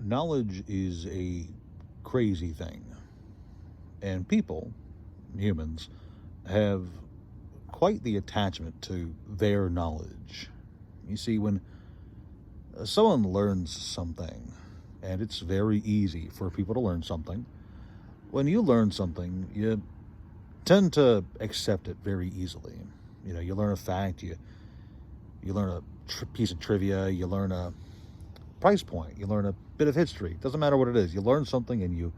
knowledge is a crazy thing, and people, humans, have quite the attachment to their knowledge. You see, when someone learns something, and it's very easy for people to learn something, when you learn something, you tend to accept it very easily. You learn a fact, you learn a piece of trivia, you learn a price point, you learn a bit of history. It doesn't matter what it is. You learn something and you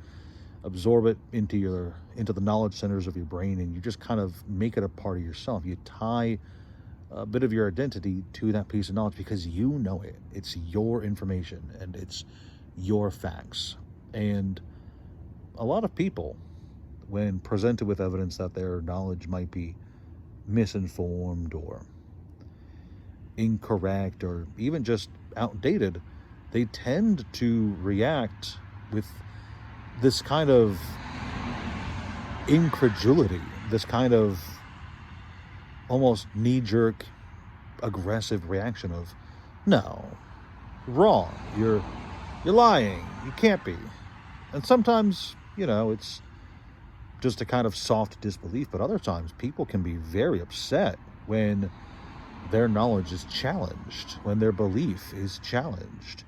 absorb it into the knowledge centers of your brain, and you just kind of make it a part of yourself. You tie a bit of your identity to that piece of knowledge because you know it. It's your information and it's your facts. And a lot of people, when presented with evidence that their knowledge might be misinformed or incorrect or even just outdated, they tend to react with this kind of incredulity, this kind of almost knee-jerk aggressive reaction of, no, wrong, you're lying, you can't be. And sometimes, it's just a kind of soft disbelief, but other times people can be very upset when their knowledge is challenged, when their belief is challenged,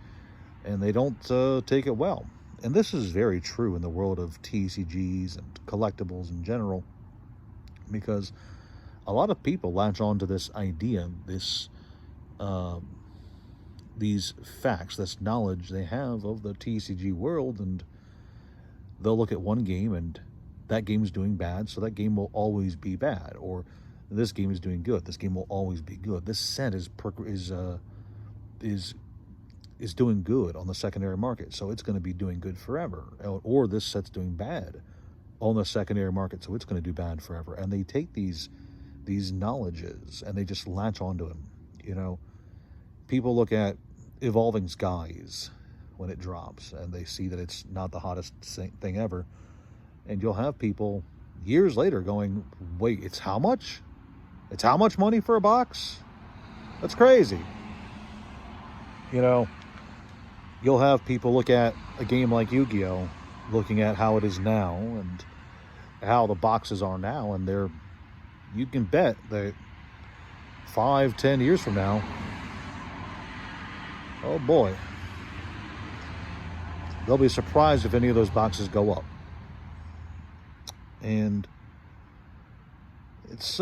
and they don't take it well. And this is very true in the world of TCGs and collectibles in general, because a lot of people latch on to this idea, these facts, this knowledge they have of the TCG world, and they'll look at one game and that game's doing bad, so that game will always be bad. Or this game is doing good, this game will always be good. This set is doing good on the secondary market, so it's going to be doing good forever. Or this set's doing bad on the secondary market, so it's going to do bad forever. And they take these knowledges and they just latch onto them. People look at Evolving Skies when it drops and they see that it's not the hottest thing ever, and you'll have people years later going, wait, it's how much money for a box? That's crazy. You'll have people look at a game like Yu-Gi-Oh, looking at how it is now and how the boxes are now, and you can bet that 5-10 years from now, oh boy, they'll be surprised if any of those boxes go up. And it's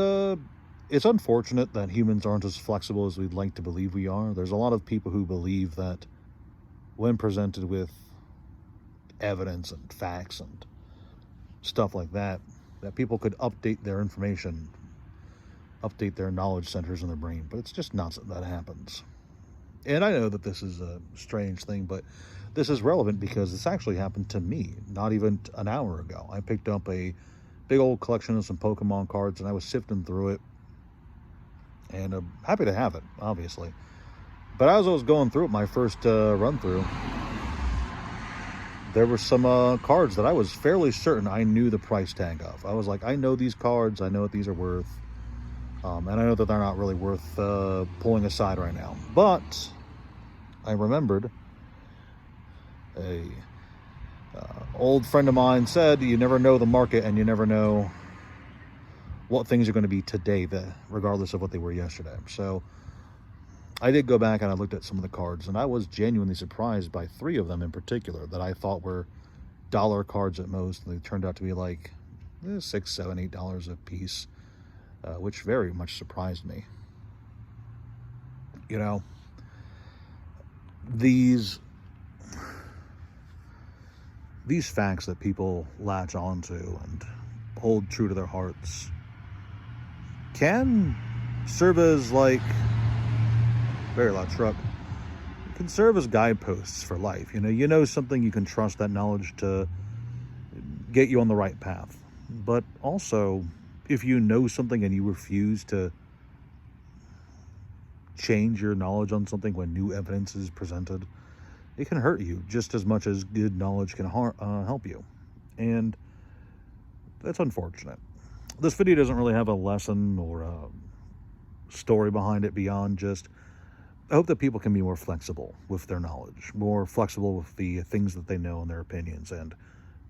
unfortunate that humans aren't as flexible as we'd like to believe we are. There's a lot of people who believe that when presented with evidence and facts and stuff like that people could update their information, update their knowledge centers in their brain. But it's just not that happens. And I know that this is a strange thing, but this is relevant because this actually happened to me not even an hour ago. I picked up a big old collection of some Pokemon cards, and I was sifting through it, and I'm happy to have it, obviously. But as I was going through it, my first run through, there were some cards that I was fairly certain I knew the price tag of. I was like, I know these cards, I know what these are worth, and I know that they're not really worth pulling aside right now. But I remembered a old friend of mine said, you never know the market and you never know what things are going to be today, regardless of what they were yesterday. So I did go back and I looked at some of the cards, and I was genuinely surprised by 3 of them in particular that I thought were dollar cards at most, and they turned out to be like $6, $7, $8 a piece, which very much surprised me. These facts that people latch onto and hold true to their hearts can serve as very loud truck, can serve as guideposts for life. Something, you can trust that knowledge to get you on the right path. But also, if you know something and you refuse to change your knowledge on something when new evidence is presented, it can hurt you just as much as good knowledge can help you. And that's unfortunate. This video doesn't really have a lesson or a story behind it beyond just I hope that people can be more flexible with their knowledge, more flexible with the things that they know and their opinions, and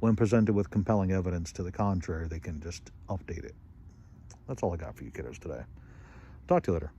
when presented with compelling evidence to the contrary, they can just update it. That's all I got for you kiddos today. Talk to you later.